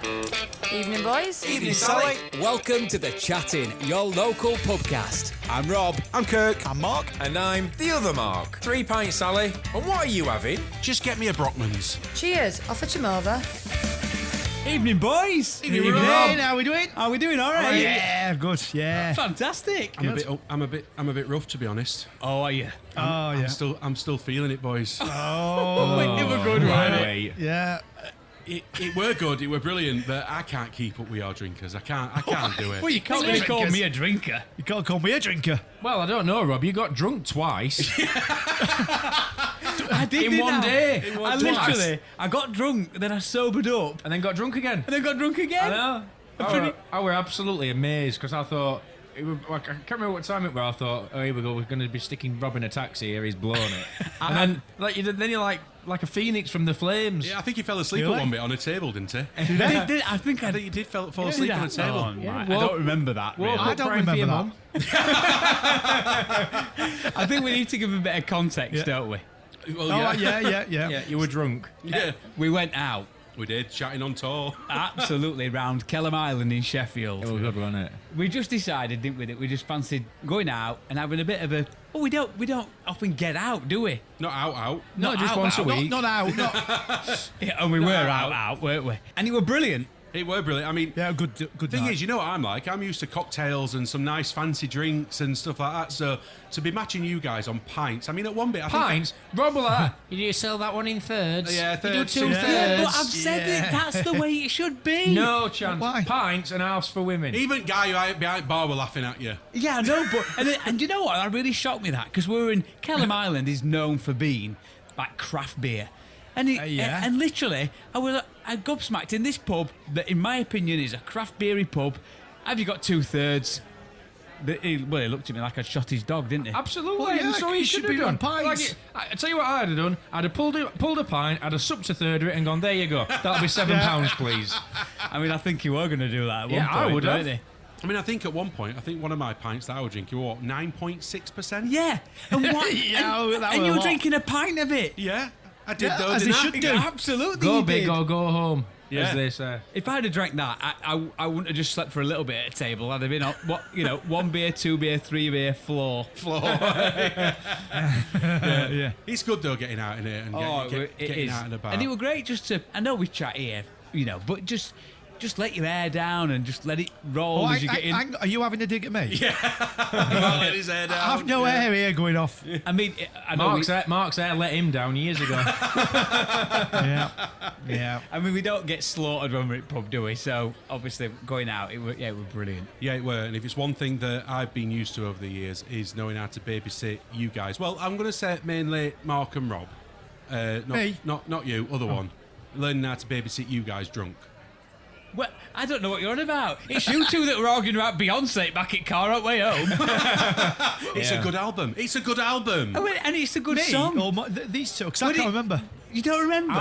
Evening, boys. Evening, Sally. Welcome to The Chatting, your local pubcast. I'm Rob. I'm Kirk. I'm Mark. And I'm the other Mark. 3 pints, Sally. And what are you having? Just get me a Brockman's. Cheers. I'll fetch him over. Evening, boys. Evening, Rob. How we doing? Are we doing all right? Yeah, good. Yeah. Fantastic. I'm a bit rough, to be honest. Oh, are you? Yeah. I'm still feeling it, boys. Oh, It were good, right? yeah. It were good, it were brilliant, but I can't keep up with our drinkers. I can't do it. Well, you can't really call me a drinker. You can't call me a drinker. Well, I don't know, Rob. You got drunk twice. I did In one day. I got drunk, then I sobered up, And then got drunk again. and then got drunk I again. know. I were absolutely amazed because I thought... I can't remember what time it was. I thought, oh, here we go. We're going to be sticking Rob in a taxi here. He's blown it. And then you're like a phoenix from the flames. Yeah, I think he fell asleep at one bit on a table, didn't he? I think I think he did fall asleep on a table. Oh, right. I don't remember that. Really. I don't remember that. I think we need to give a bit of context, don't we? Well, yeah. Yeah, you were drunk. Yeah, We went out, we did, chatting on tour. absolutely, round Kelham Island in Sheffield. It was good, wasn't it? We just decided, didn't we, that we just fancied going out and having a bit of a... Well, we don't often get out, do we? Not out. Not just once a week. Not out. Yeah, and we were out, weren't we? And it were brilliant. It were brilliant. I mean, Yeah, good thing night. is, you know what I'm like? I'm used to cocktails and some nice fancy drinks and stuff like that. So to be matching you guys on pints, I mean, at one bit, I think Pints? Rob will that. You do sell that one in thirds. Yeah, You do thirds, 2 yeah. thirds. Yeah, but I've said it. That's the way it should be. No chance. Why? Pints and halves for women. even guy who ain't behind bar were laughing at you. Yeah, I know, but and you know what? That really shocked me that because we're in Kelham Island is known for being like craft beer, and yeah. and literally I gobsmacked in this pub that, in my opinion, is a craft beery pub. Have you got 2/3? He looked at me like I'd shot his dog, didn't he? Absolutely. Well, yeah, and so he you should should have be done. on pints. I tell you what I'd have done. I'd have pulled a pint, I'd have supped a third of it and gone, there you go. That'll be £7, please. I mean, I think you were going to do that at Yeah, one I point, would have. weren't you? I mean, I think at one point, one of my pints that I was drinking, what, 9.6%? Yeah. And what? Yeah, and that and were you a were lot. drinking a pint of it. Yeah, I did Yeah, though, as didn't he I? should do. Absolutely. Go you big did. or go home, Yeah. as they say. If I'd have drank that, I wouldn't have just slept for a little bit at a table. I'd have been up, 1 beer, 2 beer, 3 beer, floor. Yeah. It's good though, getting out in it and getting out and about. And it was great just to. I know we chat here, but just let your hair down and just let it roll as you get in. Are you having a dig at me? Yeah. Let his hair down. I've no hair here going off. I mean, I know Mark's hair let him down years ago. Yeah. I mean, we don't get slaughtered when we're at pub, do we? So obviously, going out, it was brilliant. Yeah, it were. And if it's one thing that I've been used to over the years is knowing how to babysit you guys. Well, I'm going to say mainly Mark and Rob. Me? Not you, other one. Learning how to babysit you guys drunk. Well, I don't know what you're on about. It's you two that were arguing about Beyonce back at car on way home. It's a good album. It's a good album. Oh, and it's a good Me? song. Or these two? Because I can't remember. You don't remember?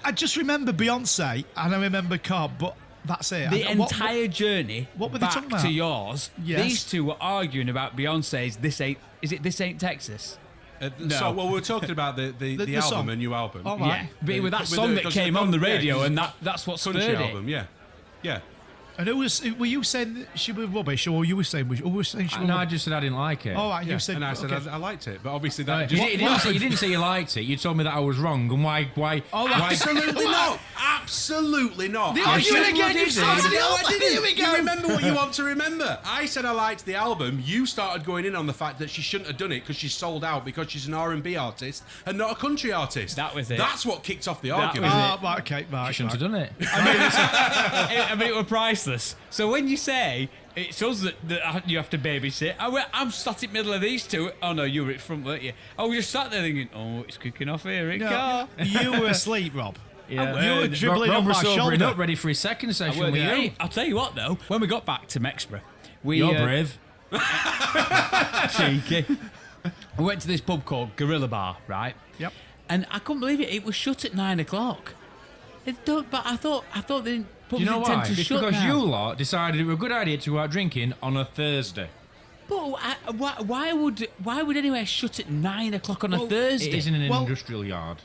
I just remember Beyonce and I remember Cobb, but that's it. The I- what- entire journey what were they back talking about? to yours, Yes. these two were arguing about Beyonce's This Ain't Texas? No. So, well, we're talking about the album, song. a new album. Oh, right. Yeah, but it was that With song that came on the radio, yeah, and that's what spurred country it. album, yeah. And were you saying that she was rubbish, or you were saying she was she was No, I rubbish? just said I didn't like it. All right, you said. And I said okay. I liked it, but obviously that You, just... you didn't say you liked it. You told me that I was wrong. And why? Absolutely not. Absolutely not. The I argument said- again, you started it all. I didn't. Here we go. You remember what you want to remember. I said I liked the album. You started going in on the fact that she shouldn't have done it because she's sold out because she's an R&B artist and not a country artist. That was it. That's what kicked off the That argument. was Right, okay, right. You shouldn't have done it. I mean, it was priceless. So when you say it's us that you have to babysit, I'm sat in the middle of these two. Oh no, you were at front, weren't you? I was just sat there thinking, oh, it's kicking off here, it No, can't. you were asleep, Rob. Yeah. You were dribbling Rob on was my sobering shoulder. up, ready for his second session Well, with yeah. you. I'll tell you what though, when we got back to Mexborough, You're brave. cheeky. I went to this pub called Gorilla Bar, right? Yep. And I couldn't believe it. It was shut at 9 o'clock. But I thought they didn't. Do you know pubs didn't why? tend to It's shut because now. you lot decided it was a good idea to go out drinking on a Thursday. But why would anywhere shut at 9 o'clock on a It Thursday? isn't an Well- industrial yard.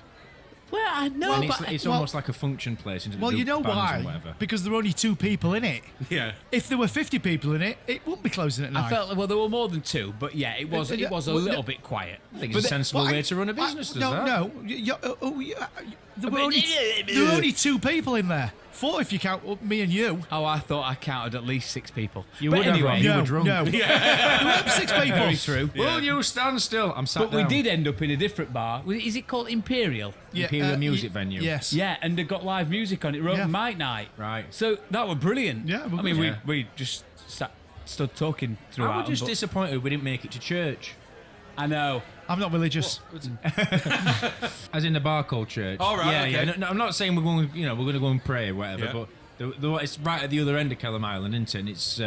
Well, I know, And but it's almost like a function place. Into Well, you know bands why? and whatever. Because there are only 2 people in it. Yeah. If there were 50 people in it, it wouldn't be closing at 9. I felt there were more than 2, but yeah, it was a little bit quiet. I think it's a sensible way to run a Well, business. No, there were only 2 people in there. 4 if you count me and you. Oh, I thought I counted at least 6 people. You But would have, anyway, Rob. You were drunk. No. There were 6 people. Very true. Will you stand still? I'm sat But down. we did end up in a different bar. Is it called Imperial? Yeah, Imperial Music Venue. Yes. Yeah, and they got live music on it. Open Yeah. mic night. Right. So that were brilliant. Yeah, I mean, Yeah. we just stood talking throughout. I was just but- disappointed we didn't make it to church. I know. I'm not religious. As in the bar called church. Oh, right, Yeah, okay. yeah. No, I'm not saying we're going to go and pray or whatever, Yeah. but it's right at the other end of Kellam Island, isn't it? And it's,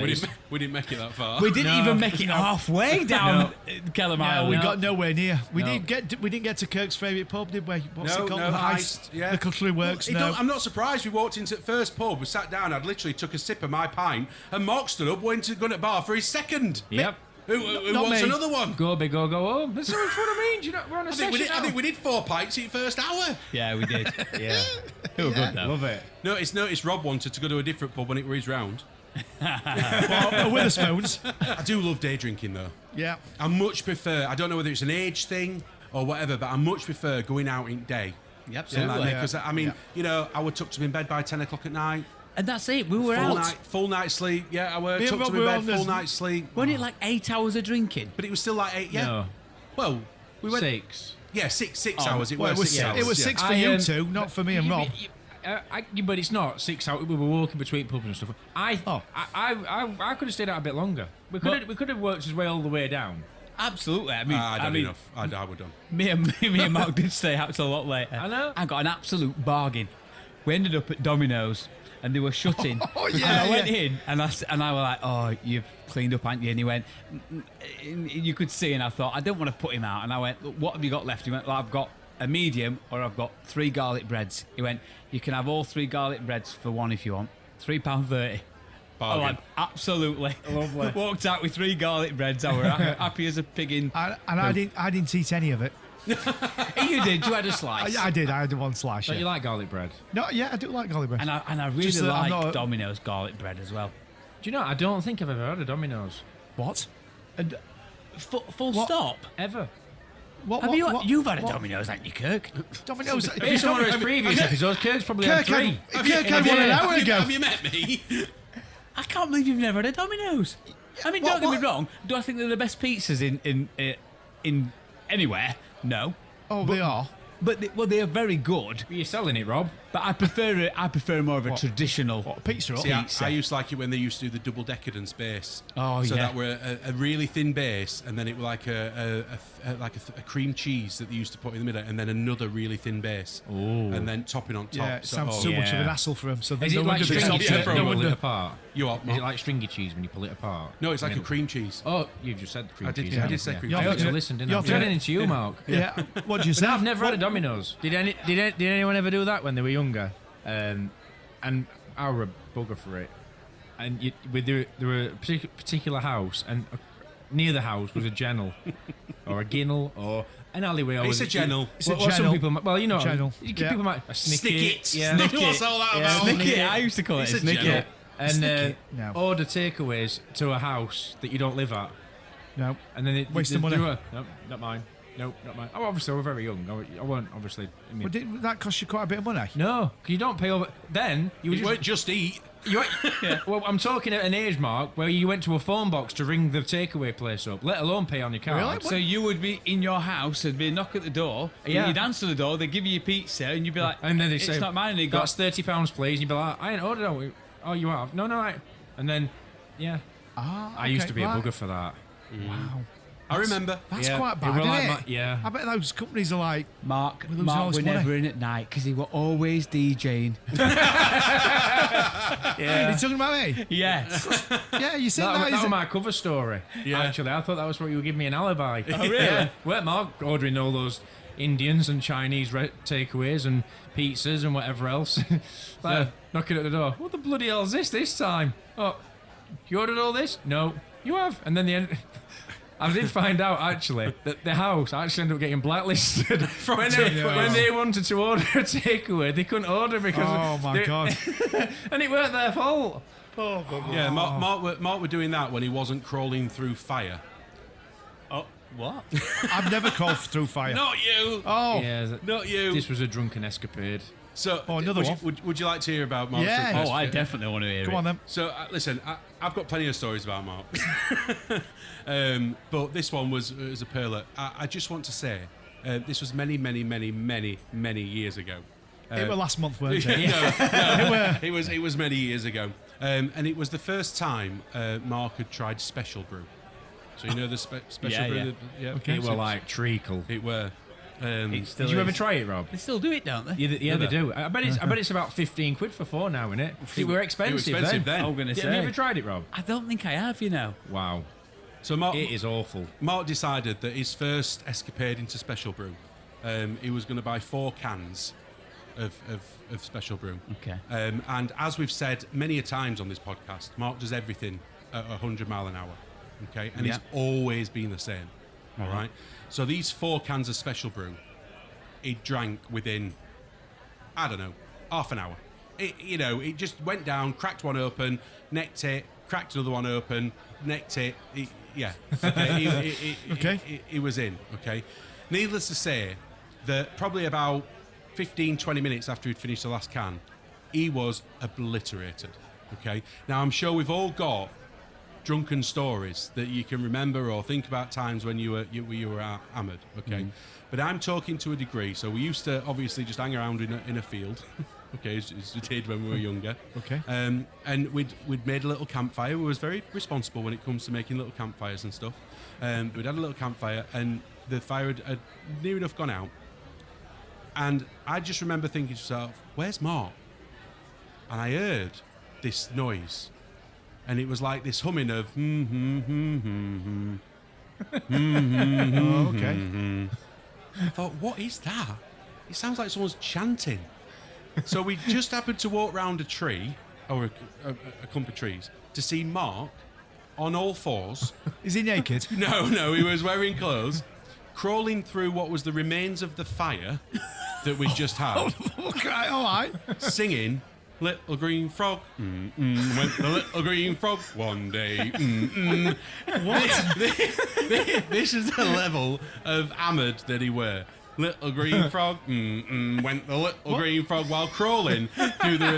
We didn't make it that far. We didn't No, even make it halfway down Kellam No, Island. we got nowhere near. We No. didn't get to Kirk's favourite pub, did we? What's No, it called? no, The Heist, yeah. The Cutlery Works. It No. don't- I'm not surprised. We walked into the first pub, we sat down, I'd literally took a sip of my pint, and Mark stood up, went to gun at bar for his second. Yep. Who Not wants me. another one? Go big or go home. That's what I mean. Do you know, we're on a I think, session I think we did 4 pints in the first hour. Yeah, we did. Yeah. They were good though. Love it. Notice Rob wanted to go to a different pub when it was round. Well, Witherspoons. I do love day drinking though. Yeah. I much prefer, I don't know whether it's an age thing or whatever, but I much prefer going out in day. Absolutely. Because I mean, I would tuck to in bed by 10 o'clock at night. And that's it. We were out. Full night sleep. Yeah, I were Me and tucked Rob to in were bed, on this- full night sleep. Wasn't it like 8 hours of drinking? But it was still like 8. Yeah. No. Well, we went. 6. Yeah, six hours. It Well, was it was, 6 hours. it was yeah. 6 for you two, not for me and Rob. But it's not 6 hours. We were walking between pubs and stuff. I could have stayed out a bit longer. We could have worked his way all the way down. Absolutely. I mean, I done enough. I would done. me and Mark did stay out till a lot later. I know. I got an absolute bargain. We ended up at Domino's and they were shutting. Oh, yeah, and I went yeah. in and I was like, "Oh, you've cleaned up, haven't you?" And he went, you could see, and I thought, I don't want to put him out. And I went, "Look, what have you got left?" He went, "Well, I've got a medium or I've got 3 garlic breads." He went, "You can have all 3 garlic breads for 1 if you want. £3.30. I Bargain. went, absolutely. Lovely. Walked out with 3 garlic breads. I were happy as a pig in. I didn't eat any of it. You did. You had a slice. I did. I had 1 slice. Don't Yeah. you like garlic bread? No, yeah, I do like garlic bread. And I really Just that I'm like not- Domino's garlic bread as well. Do you know? I don't think I've ever had a Domino's. What? And full What? stop. Ever. What? Have what, you've had a what? Domino's, haven't you, Kirk? Domino's. Based on one of his previous episodes, Kirk's probably had Kirk 3. had one an hour ago. Have you met me? I can't believe you've never had a Domino's. I mean, don't get me wrong. Do I think they're the best pizzas in anywhere? No. Oh, they are. But they are very good. You're selling it, Rob. But I prefer more of a traditional. What, pizza? See, Or? I used to like it when they used to do the double decadence base. Oh, so yeah. that were a really thin base, and then it was like a cream cheese that they used to put in the middle, and then another really thin base, and then topping on top. Yeah, it So- sounds too much of yeah. an hassle for him. So Is it no like wonder they stringy stopped cheese yeah, it. when you probably. pull it apart? You are, Is Mark? it like stringy cheese when you pull it apart? No, it's like I a mean- cream cheese. Oh, you just said cream I did- cheese. yeah, I haven't did say you? cream I cheese. ought to Yeah. listen, didn't You I? have to- Turning into you, Mark. Yeah. What did you say? No, I've never had a Domino's. Did anyone ever do that when they were younger? And I were a bugger for it. And there were a particular house, and near the house was a gennel, or a ginnel, or an alleyway. It's a gennel. It's a What some gennel. people, well, you know, Gennel. people Yeah. might a Snicket. yeah, What's all that about? Snicket. I used to call it It's a a snicket. gel. and Snicket. No. order takeaways to a house that you don't live at, No. and then Waste of money. No, not mine. No, not mine. Oh, obviously we're very young. I weren't obviously. I mean, Well, did that cost you quite a bit of money? no, 'cause you don't pay over. Then you You weren't just eat. Well, I'm talking at an age, Mark, where you went to a phone box to ring the takeaway place up, let alone pay on your card. Really? So you would be in your house, there'd be a knock at the door, Yeah. you'd answer the door, they'd give you your pizza, and you'd be like, And then they it's say, not mine, and you that's £30, please. And you'd be like, I ain't ordered it. Oh, you have? No, I. And then, yeah. I used to be a bugger for that. Wow. I remember. That's Yeah, quite it bad, were isn't like it? yeah. I bet those companies are like, Mark We lose all were this money. never in at night, because he were always DJing. are you talking about me? Yes. Yeah, you see That that? was my cover story. Yeah. Actually, I thought that was what you were giving me an alibi. Oh, really? Yeah. Well, Mark ordering all those Indians and Chinese takeaways and pizzas and whatever else. Knocking at the door. What the bloody hell is this time? Oh, you ordered all this? No. You have. And then the end. I did find out actually that the house actually ended up getting blacklisted when they wanted to order a takeaway. They couldn't order because Oh my God. and it weren't their fault. Yeah, Mark were doing that when he wasn't crawling through fire. Oh, what? I've never crawled through fire. Not you. Oh. Yeah, Not you. this was a drunken escapade. So, another one. would you like to hear about Mark's? Yeah. first Oh, I bit? definitely want to hear Come it. on then. So listen, I've got plenty of stories about Mark, but this one was a pearler. I just want to say, this was many years ago. It was last month, weren't it? No, it was many years ago, and it was the first time Mark had tried Special Brew. So you know the special Yeah, brew. yeah. Okay. It were like treacle. It were. Still Did you ever is. try it, Rob? They still do it, don't they? Yeah, they do. I bet it's about 15 quid for 4 now, isn't it? It were expensive, then. I'm gonna Have say. you ever tried it, Rob? I don't think I have, you know. Wow. So Mark, It is awful. Mark decided that his first escapade into Special Brew, he was going to buy 4 cans of Special Brew. Okay. And as we've said many a times on this podcast, Mark does everything at 100 mile an hour. Okay, and Yeah. he's always been the same. All right. So these 4 cans of Special Brew, he drank within, I don't know, half an hour. It just went down, cracked one open, necked it, cracked another one open, necked it. It was in. Okay. Needless to say, that probably about 15-20 minutes after he'd finished the last can, he was obliterated. Okay. Now I'm sure we've all got drunken stories that you can remember or think about times when you were hammered. Okay. But I'm talking to a degree. So we used to obviously just hang around in a field. Okay, as we did when we were younger. Okay. And we'd made a little campfire. We was very responsible when it comes to making little campfires and stuff. We'd had a little campfire, and the fire had near enough gone out. And I just remember thinking to myself, "Where's Mark?" And I heard this noise, and it was like this humming of Oh, okay. I thought, what is that? It sounds like someone's chanting. So we just happened to walk round a tree, or a clump of trees, to see Mark on all fours. Is he naked? No, he was wearing clothes, crawling through what was the remains of the fire that we'd just had, Okay, all right. singing, "Little green frog, went the little green frog one day, What? This is the level of hammered that he were. Little green frog, went the little green frog while crawling through the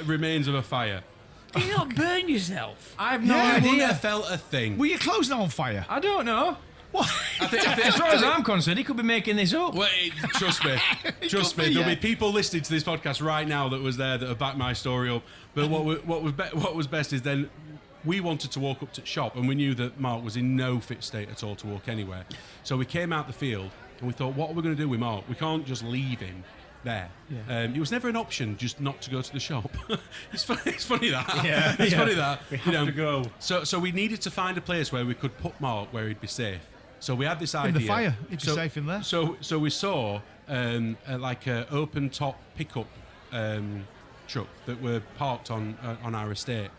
remains of a fire. Do you not burn yourself? I have no Yeah, I wouldn't idea. have felt a thing. Were your clothes not on fire? I don't know. What? As far as I'm concerned, he could be making this up. Well, trust me, could be, there'll yeah. be people listening to this podcast right now that was there that have backed my story up. But what was best is then we wanted to walk up to the shop, and we knew that Mark was in no fit state at all to walk anywhere. So we came out the field, and we thought, what are we going to do with Mark? We can't just leave him there. Yeah. It was never an option just not to go to the shop. It's funny that. Yeah, It's yeah. funny that. We have to go. So we needed to find a place where we could put Mark where he'd be safe. So we had this idea. In the fire. He'd be safe in there. So we saw like a open top pickup truck that were parked on our estate.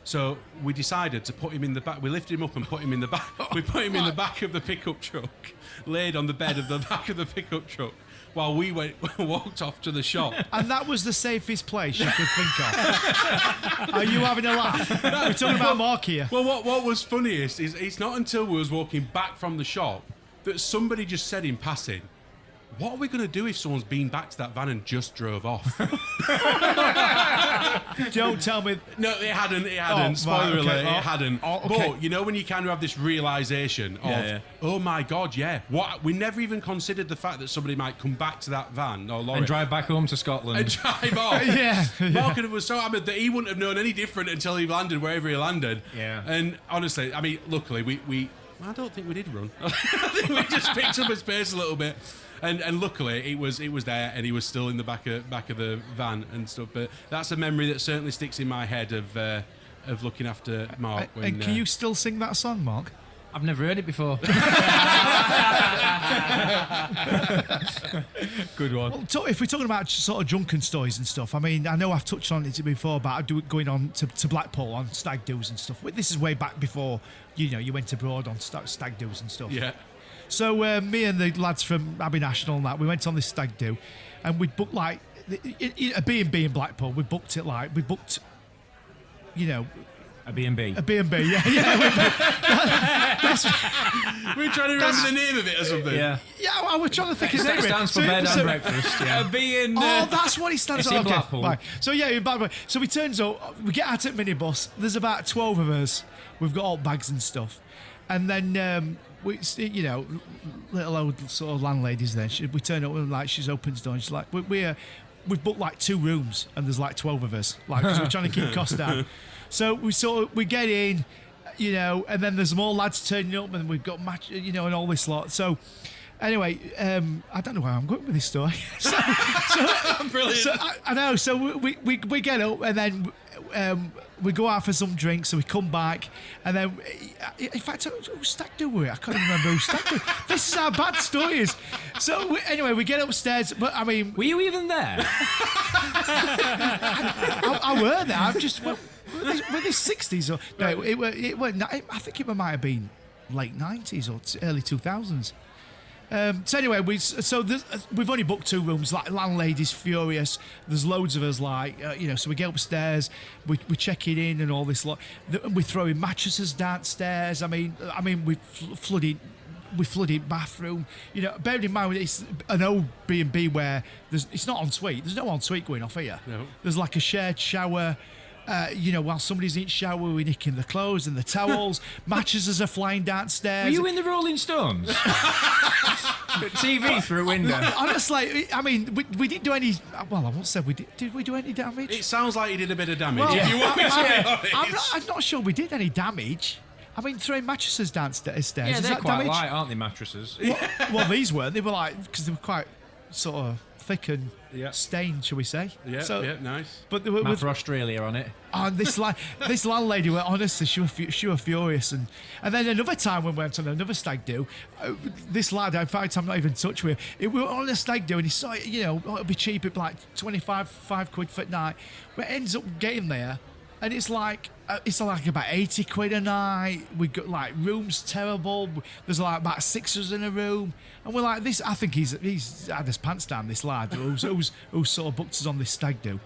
So we decided to put him in the back. We lifted him up and put him in the back. We put him in the back of the pickup truck, laid on the bed of the back of the pickup truck, while we walked off to the shop. And that was the safest place you could think of. Are you having a laugh? We're talking about Mark here. Well, what was funniest is it's not until we was walking back from the shop that somebody just said in passing, "What are we going to do if someone's been back to that van and just drove off?" Don't tell me. No, it hadn't. Oh, Spoiler right, okay. alert, Oh, it hadn't. oh, okay. But you know when you kind of have this realization of, Yeah. oh my God, yeah. What we never even considered the fact that somebody might come back to that van or lorry And drive back home to Scotland. and drive off. Yeah. Mark was so hammered that he wouldn't have known any different until he landed wherever he landed. Yeah. And honestly, I mean, luckily we I don't think we did run. I think we just picked up his pace a little bit. And luckily it was there, and he was still in the back of the van and stuff. But that's a memory that certainly sticks in my head of looking after Mark. And can you still sing that song, Mark? I've never heard it before. Good one. Well, if we're talking about sort of drunken stories and stuff, I mean, I know I've touched on it before about going on to Blackpool on stag do's and stuff. This is way back before, you went abroad on stag do's and stuff. Yeah. So me and the lads from Abbey National and that, we went on this stag do, and we'd booked like a B&B in Blackpool. We booked, A B&B. a B&B. Yeah. We're trying to remember the name of it or something. Yeah. Yeah, I was trying to think his name. It stands for bed and breakfast. Yeah. Being. Oh, that's what he stands It's for. in Blackpool. Right. So yeah, in Blackpool. So we turns up, we get out at minibus. There's about 12 of us. We've got all bags and stuff, and then little old sort of landladies. Then we turn up and like she's opens the door and she's like, we've booked like 2 rooms and there's like 12 of us, like because we're trying to keep costs down. So we get in, and then there's more lads turning up and we've got match, and all this lot. So. Anyway, I don't know where I'm going with this story. Brilliant. So I know. So we get up and then we go out for some drinks. So we come back and then, in fact, who stag do we? I can't even remember who stag do. This is how bad story is. So anyway, we get upstairs. But I mean, Were you even there? I were there. I'm just were the 60s or no? I think it might have been late 90s or early 2000s. So anyway, we've only booked 2 rooms. Like landlady's furious. There's loads of us. So we get upstairs, we check it in and all this lot. We're throwing mattresses downstairs. I mean, we flooded bathroom. Bearing in mind it's an old B&B where it's not ensuite. There's no ensuite going off here. No. There's like a shared shower. While somebody's in the shower, we're nicking the clothes and the towels. Mattresses are flying downstairs. Were you in the Rolling Stones? TV through a window. Honestly, I mean, we didn't do any. Well, I won't say we did. Did we do any damage? It sounds like you did a bit of damage. Well, If you want me to be honest. I'm not sure we did any damage. I mean, throwing mattresses downstairs. Yeah, is they're that quite damage? light, aren't they, mattresses? Well, these weren't. They were like because they were quite sort of thick and stained, shall we say? Yeah, nice. But they were Map for Australia on it. and this landlady, were honestly, she was furious. And then another time when we went on another stag do, this lad, in fact, I'm not even in touch with. We were on a stag do, and he saw it. It'll be cheap at like 25 quid for night. But it ends up getting there, and it's like about 80 quid a night. We got like rooms terrible. There's like about 6 of us in a room, and we're like this. I think he's had his pants down. This lad who's sort of booked us on this stag do.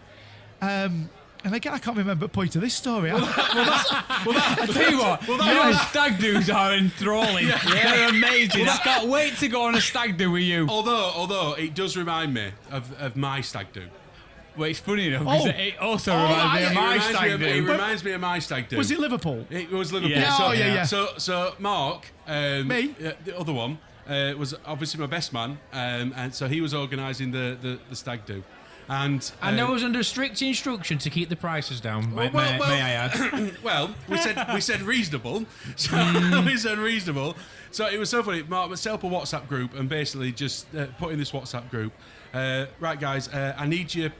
And again, I can't remember the point of this story. I tell you what, your stag do's are enthralling. They're amazing. I can't wait to go on a stag do with you. Although it does remind me of my stag do. Well, it's funny enough because it also reminds me of my stag do. It reminds me of my stag do. Was it Liverpool? It was Liverpool. Yeah. So Mark, Me? the other one, was obviously my best man, and so he was organising the stag do. And I was under strict instruction to keep the prices down. May I add? Well, we said reasonable. So we said reasonable. So it was so funny. Mark set up a WhatsApp group and basically just put in this WhatsApp group. Right, guys, I need your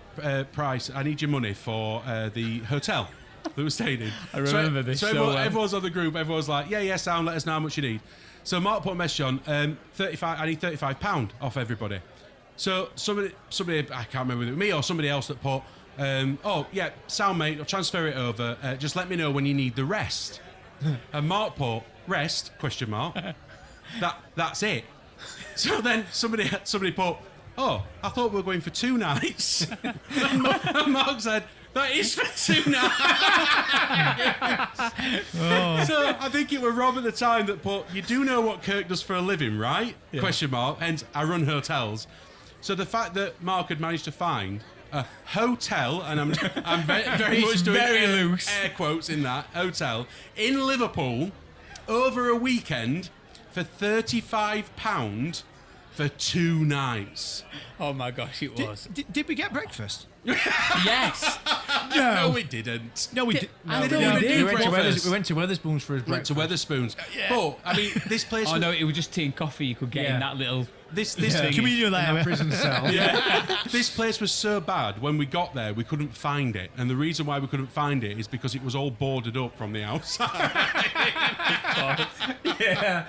price. I need your money for the hotel that we're staying in. I remember this. So everyone's on the group. Everyone's like, yeah, sound. Let us know how much you need. So Mark put a message on. I need £35 off everybody. So somebody, I can't remember whether it was me or somebody else that put, sound mate, I'll transfer it over. Just let me know when you need the rest. And Mark put, rest, ? That's it. So then somebody put, I thought we were going for 2 nights. And Mark said, that is for 2 nights. So I think it was Rob at the time that put, you do know what Kirk does for a living, right? ? Hence, I run hotels. So the fact that Mark had managed to find a hotel, and I'm very much doing air quotes in that, hotel, in Liverpool, over a weekend, for £35 for 2 nights. Oh my gosh, it was. Did we get breakfast? Yes. No, we didn't. No, we did. We did. We went to Weatherspoons for his breakfast. But, I mean, this place... Oh no, it was just tea and coffee you could get in that little this Communal In that area. prison cell. this place was so bad. When we got there, we couldn't find it, and the reason why we couldn't find it is because it was all boarded up from the outside.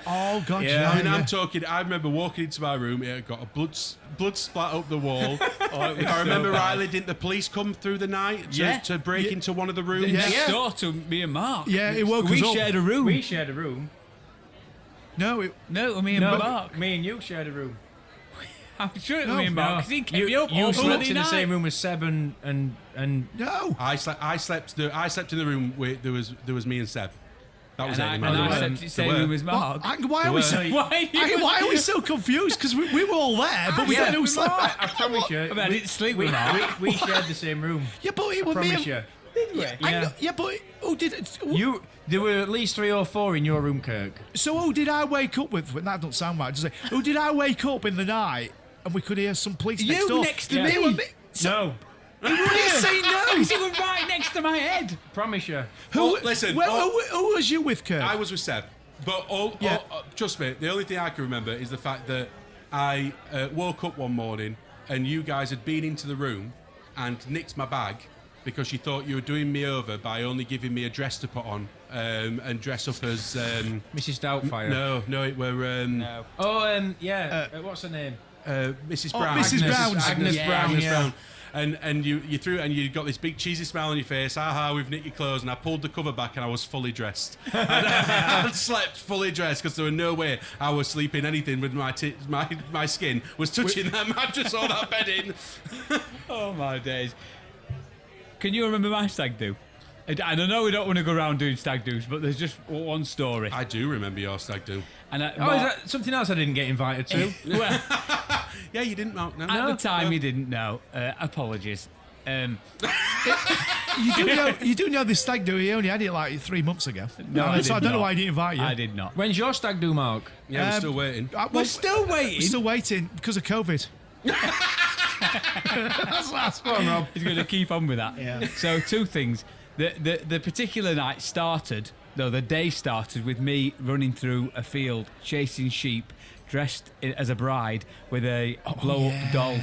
Oh God, Yeah. I mean, I'm talking. I remember walking into my room. It had got a blood splat up the wall. If I remember rightly, didn't the police come through the night to break into one of the rooms? Next door to me and Mark. Yeah, it woke We us up. shared a room. We shared a room. No, No, me and Mark. Me and you shared a room. I'm sure it was me and Mark. 'cause he kept me up You all slept bloody in the night. same room with Seb and no. I slept in the room where there was me and Seb. That was And it. I slept in the same room as Mark. Why are we so? Why are we so confused? Because we were all there, but we don't know who slept. I promise you. I mean, I didn't sleep with Mark. We shared the same room. Yeah, but it was me. Promise you. Yeah, but who did it? There were at least 3 or 4 in your room, Kirk. So who did I wake up with? That doesn't sound right, does it? Who did I wake up in the night and we could hear some police next You door? next to Yeah. me. It was me. No. Who did you say no? Because he was right next to my head. Promise you. Who? listen, Who was you with, Kirk? I was with Seb, but trust me, the only thing I can remember is the fact that I woke up one morning and you guys had been into the room and nicked my bag because you thought you were doing me over by only giving me a dress to put on and dress up as. Mrs. Doubtfire. No, it were. No. Oh, yeah. What's her name? Mrs. Brown. Mrs. Brown. Agnes Yeah, Brown. Agnes Yeah. Brown. And you threw it and you got this big cheesy smile on your face. Aha, we've nicked your clothes. And I pulled the cover back and I was fully dressed. And I slept fully dressed because there was no way I was sleeping anything with my skin was touching that mattress or that bedding. Oh my days. Can you remember my stag do? And I know we don't want to go around doing stag do's, but there's just one story. I do remember your stag do. And Oh, is that something else I didn't get invited to? well, Yeah, you didn't, Mark. No. at the time he didn't know. Apologies. You do know this stag do. He only had it like 3 months ago. No, I so I did don't know not. why he didn't invite you. I did not. When's your stag do, Mark? Yeah, we're still waiting. We're still waiting. We're still waiting because of COVID. That's Come on, Rob. He's going to keep on with that. Yeah. So 2 things. The particular night started, though the day started with me running through a field chasing sheep, dressed as a bride with a blow-up doll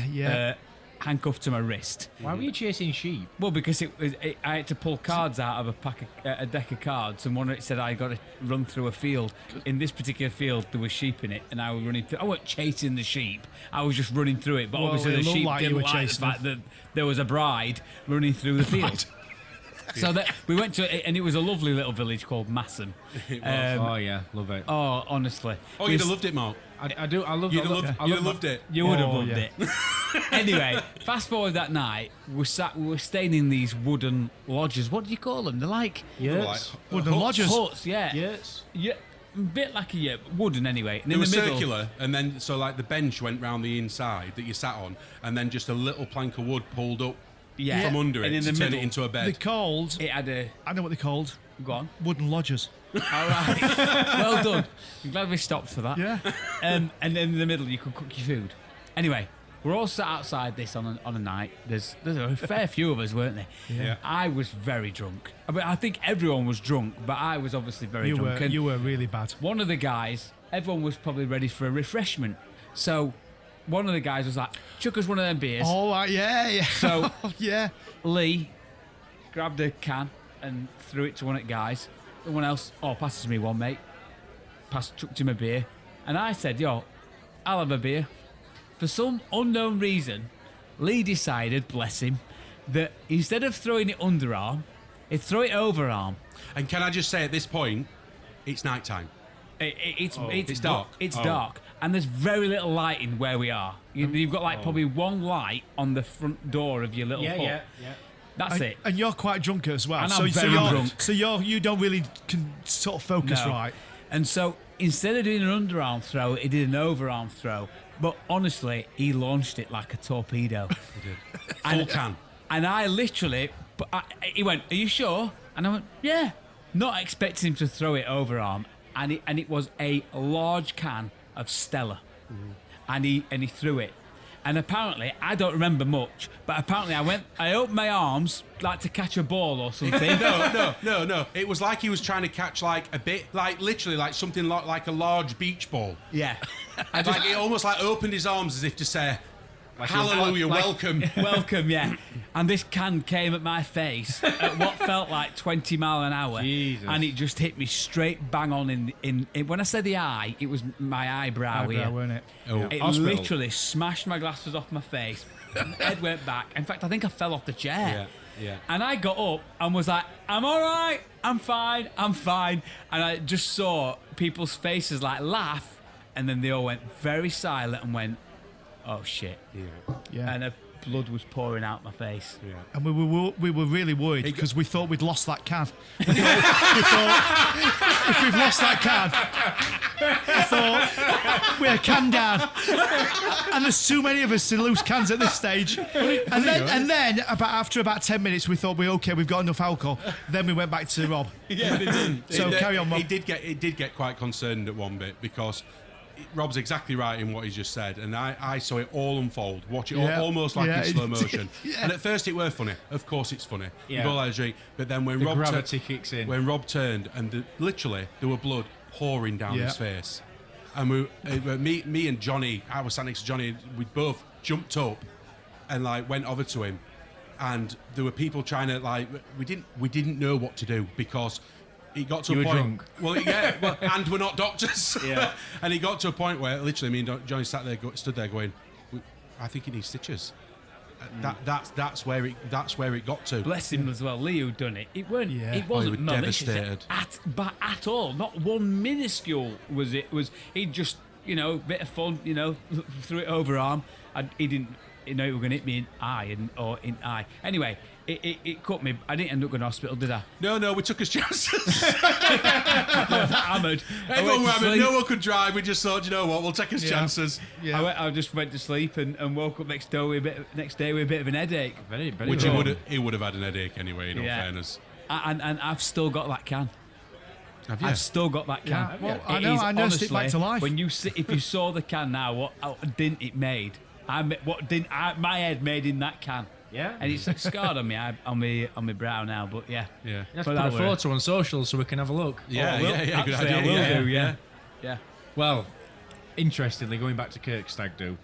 handcuffed to my wrist. Why were you chasing sheep? Well, because I had to pull cards out of a deck of cards, and one of it said I got to run through a field. In this particular field, there were sheep in it, and I was running through. I wasn't chasing the sheep; I was just running through it. But Well, obviously, it the looked sheep like you didn't were like the chasing fact that there was a bride running through the field. So that we went to, and it was a lovely little village called Massam. Oh, yeah. Love it. Oh, honestly, Oh, you'd have loved it, Mark. I do. I love You'd have loved it. you would have Oh, loved yeah. it. Anyway, fast forward that night, we were staying in these wooden lodges. What do you call them? They're like Yes. Wooden lodges. huts, yeah. Yes. Yeah, a bit like wooden anyway. And They in were the middle, circular, and then so like the bench went round the inside that you sat on, and then just a little plank of wood pulled up yeah, from under it and in to the turn middle, it into a They're bed. called. it had a. I know what they're called. Go on. Wooden lodges. All right. Well done. I'm glad we stopped for that. Yeah. And then in the middle, you could cook your food. Anyway, we're all sat outside this on a night. There's a fair few of us, weren't there? Yeah. I was very drunk. I mean, I think everyone was drunk, but I was obviously very drunk. And You were really bad. one of the guys, everyone was probably ready for a refreshment. So one of the guys was like, chuck us one of them beers. Oh, yeah. So yeah. Lee grabbed a can and threw it to one of the guys. Someone else, passes me one, mate. Chucked him a beer. And I said, yo, I'll have a beer. For some unknown reason, Lee decided, bless him, that instead of throwing it underarm, he'd throw it overarm. And can I just say at this point, it's night time. It's dark. It's Oh. dark. And there's very little lighting where we are. You've got like probably one light on the front door of your little hut. Yeah. That's And, it. and you're quite drunk as well. And so, I'm so very you're, drunk. So you don't really can sort of focus No. right. And so instead of doing an underarm throw, he did an overarm throw. But honestly, he launched it like a torpedo. Full can. And I literally, he went, "Are you sure?" And I went, "Yeah." Not expecting him to throw it overarm, and it was a large can of Stella, and he threw it, And apparently, I don't remember much, but apparently I opened my arms like to catch a ball or something. No. It was like he was trying to catch like a bit, like literally like something like a large beach ball. Yeah. Like he almost like opened his arms as if to say, hallelujah, welcome. Welcome, yeah. And this can came at my face at what felt like 20 mile an hour. Jesus. And it just hit me straight bang on in when I said the eye, it was my eyebrow here. Weren't it? Oh. It Hospital. literally smashed my glasses off my face. And the head went back. In fact, I think I fell off the chair. Yeah. And I got up and was like, I'm all right. I'm fine. And I just saw people's faces like laugh. And then they all went very silent and went, oh shit. Yeah. And blood was pouring out my face. And we were really worried because we thought we'd lost that can. we thought if we've lost that can, we thought we're a can down. And there's too many of us to lose cans at this stage. And then after about 10 minutes, we thought we've got enough alcohol. Then we went back to Rob. Yeah, they did. So carry on, Rob. It did get quite concerned at one bit because Rob's exactly right in what he just said, and I saw it all unfold, watch it almost like in slow motion. And at first it were funny. Of course it's funny. Yeah. You've all had a drink, but then when The Rob gravity kicks in. when Rob turned and literally there were blood pouring down his face, and me and Johnny, I was sat next to Johnny, we both jumped up and like went over to him, and there were people trying to like we didn't know what to do because it got to You a were point. drunk. Well, and we're not doctors. Yeah. And it got to a point where literally me and Johnny stood there going, I think he needs stitches. That's where it got to. Bless him as well. Leo done it. It weren't. Yeah. It Oh, wasn't he was malicious devastated. at all. Not one minuscule was it. He just bit of fun. Threw it over arm. He didn't. He was going to hit me in eye or in eye. Anyway, it cut me. I didn't end up going to hospital, did I? No, we took his chances. Hammered. Everyone were hammered. sleep. No one could drive. We just thought, you know what, we'll take his chances. Yeah. I just went to sleep and woke up next day with a bit of an headache. Very Which wrong. he would have had an headache anyway, in all Yeah. fairness. And I've still got that can. Have you? I've still got that can. Yeah. Well, It I know, is I nursed it back honestly, to life. When if you saw the can now, what didn't it made? My head made in that can. Yeah. And it's scarred on my brow now. But yeah. Yeah. You have to But put a don't worry. photo on social so we can have a look. Yeah, good Actually, idea. I will do. Yeah. Well, interestingly, going back to Kirk Stag Do,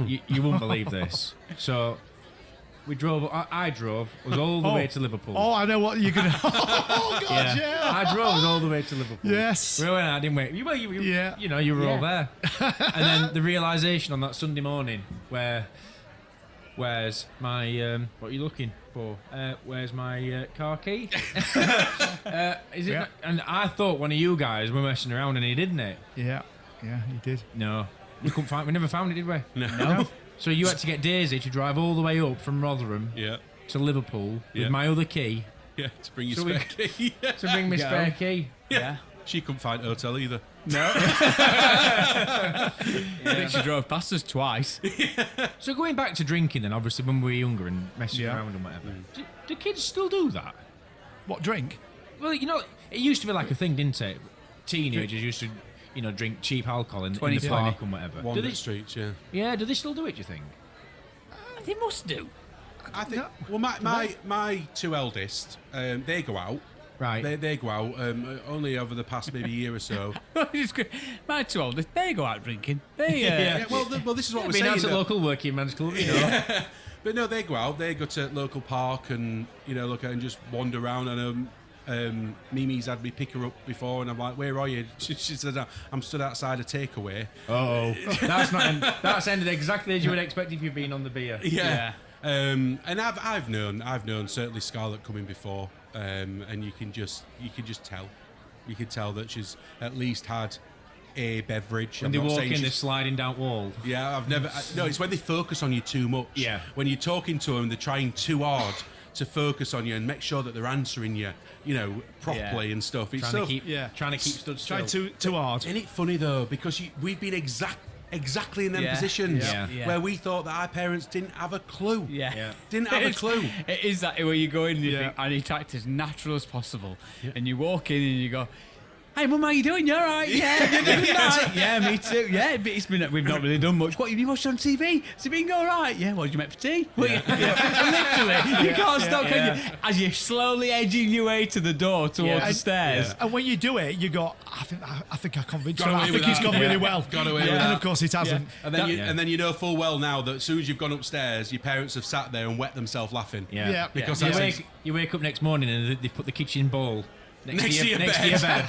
you won't believe this. So we drove. I drove. Was all the way to Liverpool. Oh, I know what you're going to... Oh, God, yeah. I drove us all the way to Liverpool. Yes. We went out, didn't we? You Yeah. You were all there. And then the realisation on that Sunday morning where's my, what are you looking for? Where's my car key? Is it? Yeah. And I thought one of you guys were messing around and he didn't it? Yeah, you did. No. We never found it, did we? No. So you had to get Daisy to drive all the way up from Rotherham Yeah. to Liverpool Yeah. with my other key Yeah, to bring your So we- spare key. to bring me Go. spare key. Yeah. She couldn't find a hotel either. I think she drove past us twice. So going back to drinking then, obviously when we were younger and messing Yeah. around and whatever, do kids still do that? What, drink? Well, it used to be like a thing, didn't it? Teenagers used to, drink cheap alcohol in the 2020. park and whatever. Do Wander they, streets, yeah. yeah, do they still do it, do you think? They must do. I think. Well, my two eldest, they go out. Right. They go out only over the past maybe year or so. My two oldest, they go out drinking. They, Yeah. Well, this is what we're Being saying. out at though. local working man's club, But no, they go out. They go to local park and look and just wander around. And Mimi's had me pick her up before, and I'm like, "Where are you?" She said, "I'm stood outside a takeaway." Oh, that's ended exactly as you would expect if you've been on the beer. Yeah. And I've known certainly Scarlett coming before, and you can just tell, that she's at least had a beverage. When I'm they not walk saying in, they're she's- sliding down wall. Yeah, no, it's when they focus on you too much. Yeah. When you're talking to them, they're trying too hard to focus on you and make sure that they're answering you, properly and stuff. It's Trying to keep stood still. Trying too hard. Isn't it funny though? Because we've been exactly in them Yeah. positions Yeah. where we thought that our parents didn't have a clue. Yeah. Didn't have a clue. It is that where you go in and you think, I need to act as natural as possible. And you walk in and you go, Hey, Mum, how you doing? You all right? Yeah, you doing all right? Yeah, me too. Yeah, but we've not really done much. What have you watched on TV? Has it been all right? Yeah, what did you make for tea? Literally, you can't stop, can you? As you're slowly edging your way to the door towards the stairs. And when you do it, you go, I think I convinced him. Got away I with think he's that. gone really well. Got away with And that. of course it hasn't. And then you know full well now that as soon as you've gone upstairs, your parents have sat there and wet themselves laughing. Yeah. Because You that's wake up next morning and they've put the kitchen bowl Next to your next bed. to your bed.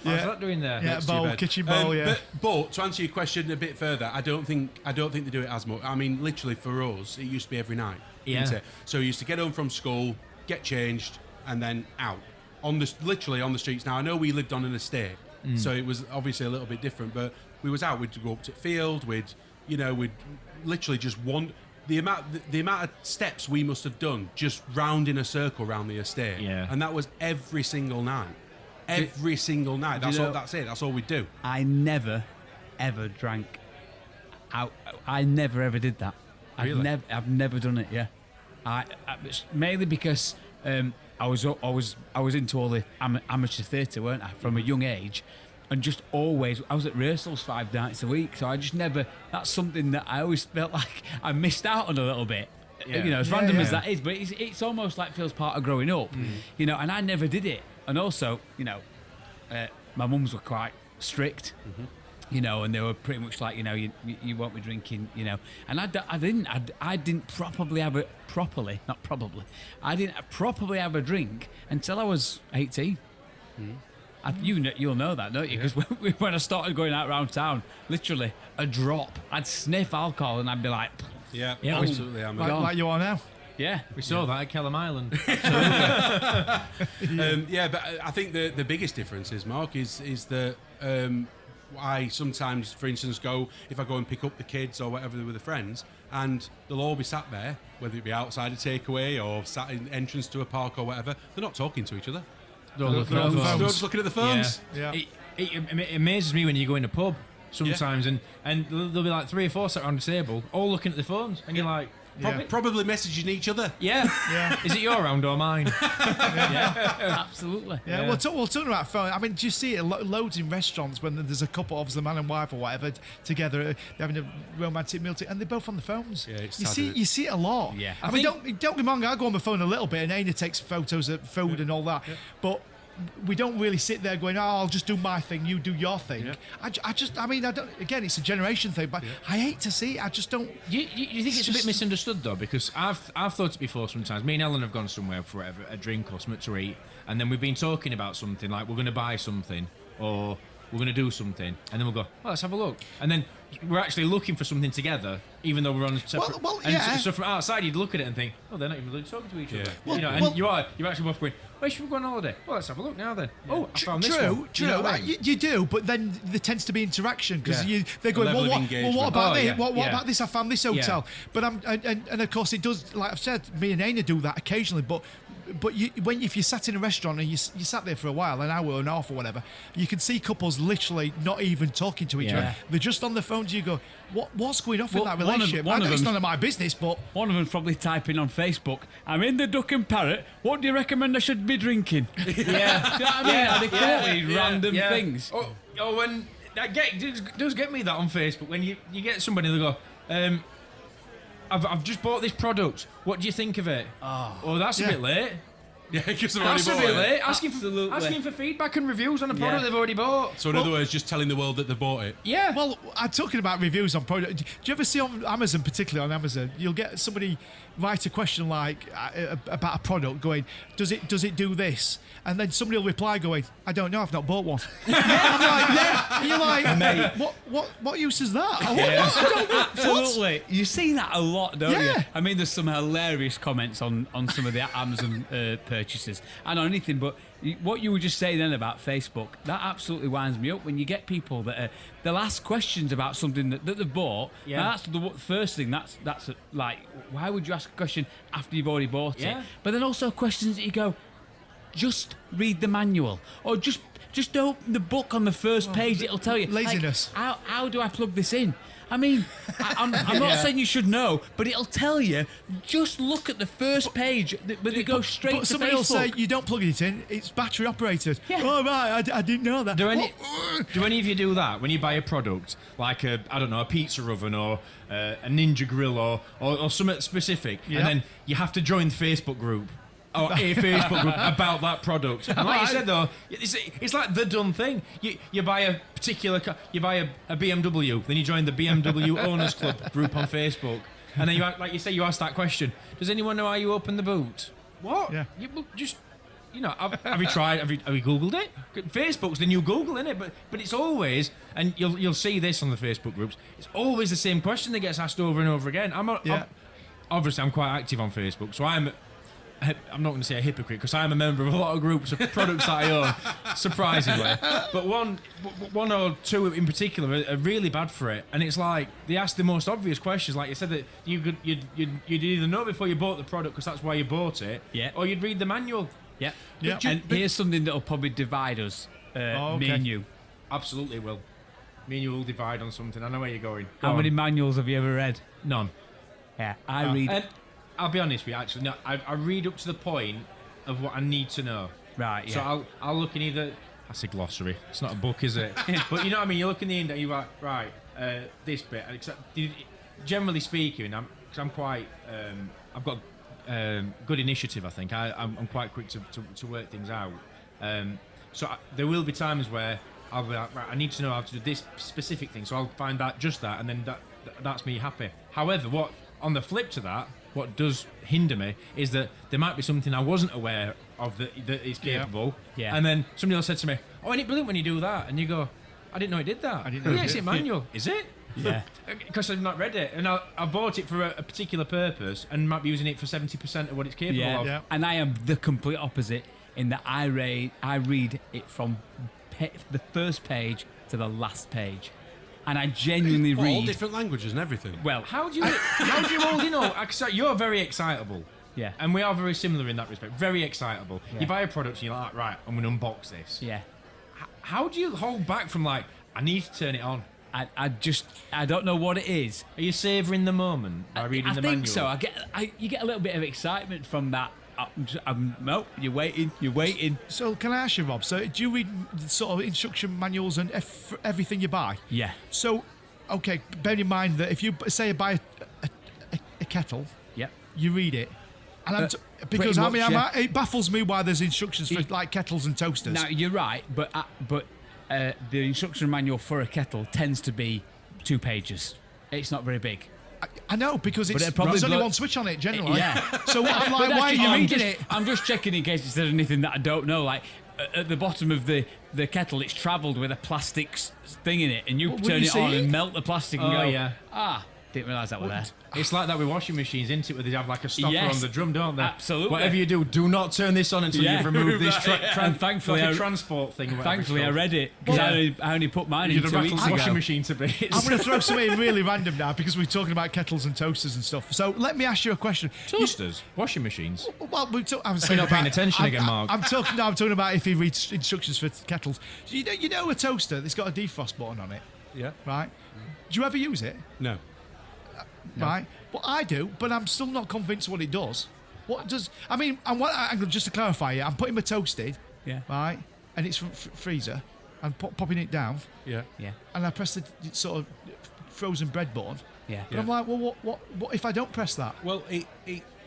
What's that doing there? Yeah, next to your bowl, bed. kitchen bowl, yeah. But to answer your question a bit further, I don't think they do it as much. I mean, literally for us, it used to be every night. Yeah. Didn't it? So we used to get home from school, get changed, and then out literally on the streets. Now I know we lived on an estate, so it was obviously a little bit different. But we was out. We'd go up to the field. We'd literally just the amount of steps we must have done just round in a circle round the estate. Yeah. And that was every single night. Every single night. That's all. That's it. That's all we do. I never, ever drank out. I never, ever did that. Really? I've never done it, yeah. It's mainly because I was into all the amateur theatre, weren't I, from a young age. And just always, I was at rehearsals 5 nights a week, so I just never, that's something that I always felt like I missed out on a little bit. Yeah. You know, as Yeah, random yeah. as that is, but it's almost like feels part of growing up, you know, and I never did it. And also, you know, my mums were quite strict, you know, and they were pretty much like, you know, you won't be drinking, you know, and I didn't properly have a drink until I was 18. You'll know that, don't you? Because when I started going out around town, literally a drop, I'd sniff alcohol and I'd be like, Yeah, Yeah, absolutely. Like you are now. yeah. We saw that at Kellam Island. But I think the biggest difference is, Mark, is that I sometimes, for instance, if I go and pick up the kids or whatever with the friends, and they'll all be sat there, whether it be outside a takeaway or sat in entrance to a park or whatever, they're not talking to each other. They're all looking They're at on the the phones. They're just looking at the phones. Yeah. It amazes me when you go in a pub sometimes and there'll be like 3 or 4 sat around the table all looking at the phones and you're like, Probably messaging each other. yeah. Is it your round or mine? Absolutely. Yeah, well, talking about phone, I mean, do you see it loads in restaurants when there's a couple, obviously man and wife or whatever, together, they're having a romantic meal, and they're both on the phones. Yeah, it's you sad, see, isn't it? you see it a lot. Yeah. I mean, don't get me wrong, I go on my phone a little bit, and Aina takes photos of food and all that, but we don't really sit there going, I'll just do my thing, you do your thing. Yeah. I mean, again, it's a generation thing, but I hate to see it. I just don't. You think it's a bit misunderstood though, because I've thought it before sometimes. Me and Ellen have gone somewhere for whatever, a drink or something to eat, and then we've been talking about something like we're going to buy something or we're going to do something, and then we'll go, well, let's have a look, and then we're actually looking for something together, even though we're on separate. Well, and yeah. so from outside, you'd look at it and think, oh, they're not even really talking to each other. Well, You know, and you're actually both going, where should we go on holiday? Well, let's have a look now then. Oh, I found this one. True. You know what I mean? You do, but then there tends to be interaction because they're going, level well, of what engagement. about Oh, this? yeah, What yeah. about this? I found this hotel. But and of course it does. Like I've said, me and Aina do that occasionally. But if you sat in a restaurant and you sat there for a while, an hour and a half or whatever, you can see couples literally not even talking to each Yeah. other. They're just on the phones. You go, what's going on in Well, that one of- relationship? one of It's them- none of my business, but. One of them's probably typing on Facebook, I'm in the Duck and Parrot, what do you recommend I should be drinking? Yeah. Do you know what I mean? Are they quoting random Yeah. things? Oh, when that does get me that on Facebook when you get somebody they go, I've just bought this product. What do you think of it? Oh, that's a Yeah. bit late. Yeah, because they've already That's a bought bit it. late. Absolutely. Asking for feedback and reviews on a product Yeah. they've already bought. So in other words, just telling the world that they bought it. Yeah. Well, I'm talking about reviews on product. Do you ever see on Amazon, particularly on Amazon, you'll get somebody write a question like about a product, going, "Does it do this?" And then somebody will reply, going, "I don't know, I've not bought one." I'm like, yeah. And you're like, Mate. what use is that? I don't know. What? Absolutely. You see that a lot, don't you? Yeah. I mean, there's some hilarious comments on some of the Amazon purchases and on anything, but what you were just saying then about Facebook, that absolutely winds me up when you get people that they'll ask questions about something that they've bought. Yeah. Now, that's the first thing. That's like, why would you ask a question after you've already bought Yeah. it? But then also questions that you go, just read the manual or just open the book on the first page. It'll tell you. Laziness. Like, how do I plug this in? I mean, I'm not saying you should know, but it'll tell you. Just look at the first page, but they go straight to somebody will say Facebook. you don't plug it in; it's battery operated. Yeah. Oh right, I didn't know that. Do any of you do that when you buy a product like a pizza oven or a Ninja grill or something specific, Yeah. and then you have to join the Facebook group or a Facebook group about that product? And like you said though, it's like the done thing. You buy a particular you buy a BMW, then you join the BMW Owners Club group on Facebook, and then like you say, you ask that question: does anyone know how you open the boot? What? Yeah. Well, just. Have you tried? Have you Googled it? Facebook's the new Google, isn't it? But it's always, and you'll see this on the Facebook groups. It's always the same question that gets asked over and over again. Obviously I'm quite active on Facebook, so I'm not going to say a hypocrite because I am a member of a lot of groups of products that I own, surprisingly. But one or two in particular are really bad for it, and it's like they ask the most obvious questions. Like you said that you'd either know before you bought the product because that's why you bought it, or you'd read the manual. Yeah. Yeah. And here's something that'll probably divide us, me and you. Absolutely will. Me and you will divide on something. I know where you're going. How many manuals have you ever read? None. Yeah, I read. And I'll be honest with you, actually. No, I read up to the point of what I need to know. Right, yeah. So I'll look in either... That's a glossary. It's not a book, is it? But you know what I mean? You look in the index, you're like, right, this bit. Generally speaking, I'm quite... I've got good initiative, I think. I'm quite quick to work things out. So there will be times where I'll be like, right, I need to know how to do this specific thing, so I'll find just that, and then that's me happy. However, on the flip to that, what does hinder me is that there might be something I wasn't aware of that is capable, Yeah. and then somebody else said to me, "Oh, isn't it brilliant when you do that?" And you go, "I didn't know it did that." I didn't know it it's did. in manual. Is it? Yeah. Because I've not read it, and I bought it for a particular purpose, and might be using it for 70% of what it's capable of. Yeah. And I am the complete opposite in that I read it from the first page to the last page, and I genuinely All read. different languages and everything. Well, How do you all, you're very excitable. Yeah. And we are very similar in that respect. Very excitable. Yeah. You buy a product and you're like, right, I'm going to unbox this. yeah. How do you hold back from like, I need to turn it on? I don't know what it is. Are you savouring the moment by reading I the think manual? so. You get a little bit of excitement from that. No, you're waiting. So can I ask you, Rob? So do you read sort of instruction manuals and everything you buy? Yeah. So, okay, bear in mind that if you say buy a kettle, Yeah. you read it, and because pretty much, yeah. it baffles me why there's instructions for like kettles and toasters. Now you're right, but the instruction manual for a kettle tends to be 2 pages. It's not very big. I know because But there's it probably only blow- one switch on it generally. Yeah. So I'm But like, that's why are just- you I'm reading just- it? I'm just checking in case there's anything that I don't know. Like at the bottom of the kettle, it's travelled with a plastic thing in it, and you Well, would turn you it see on it? and melt the plastic and Oh, go, yeah. didn't realise that was there. It's like that with washing machines, isn't it? Where they have like a stopper Yes. on the drum, don't they? Absolutely. Whatever you do not turn this on until Yeah. you've removed this And thankfully like a I- transport thing. or whatever Thankfully, it's I called. read it because Yeah. I only put mine in You'd have 2 rattled weeks the washing ago. machine to bits. I'm going to throw something really random now because we're talking about kettles and toasters and stuff. So let me ask you a question. Toasters, washing machines. Well, I'm You're not paying attention again, Mark. I'm talking about if he reads instructions for kettles. You know a toaster that's got a defrost button on it, Yeah. right? Do you ever use it? No. Right? Well, I do, but I'm still not convinced what it does. What does? I mean, just to clarify, I'm putting my toast in, Yeah. right, and it's from freezer. I'm popping it down, Yeah. Yeah. and I press the sort of frozen bread button. Yeah. And I'm like, well, what if I don't press that? Well,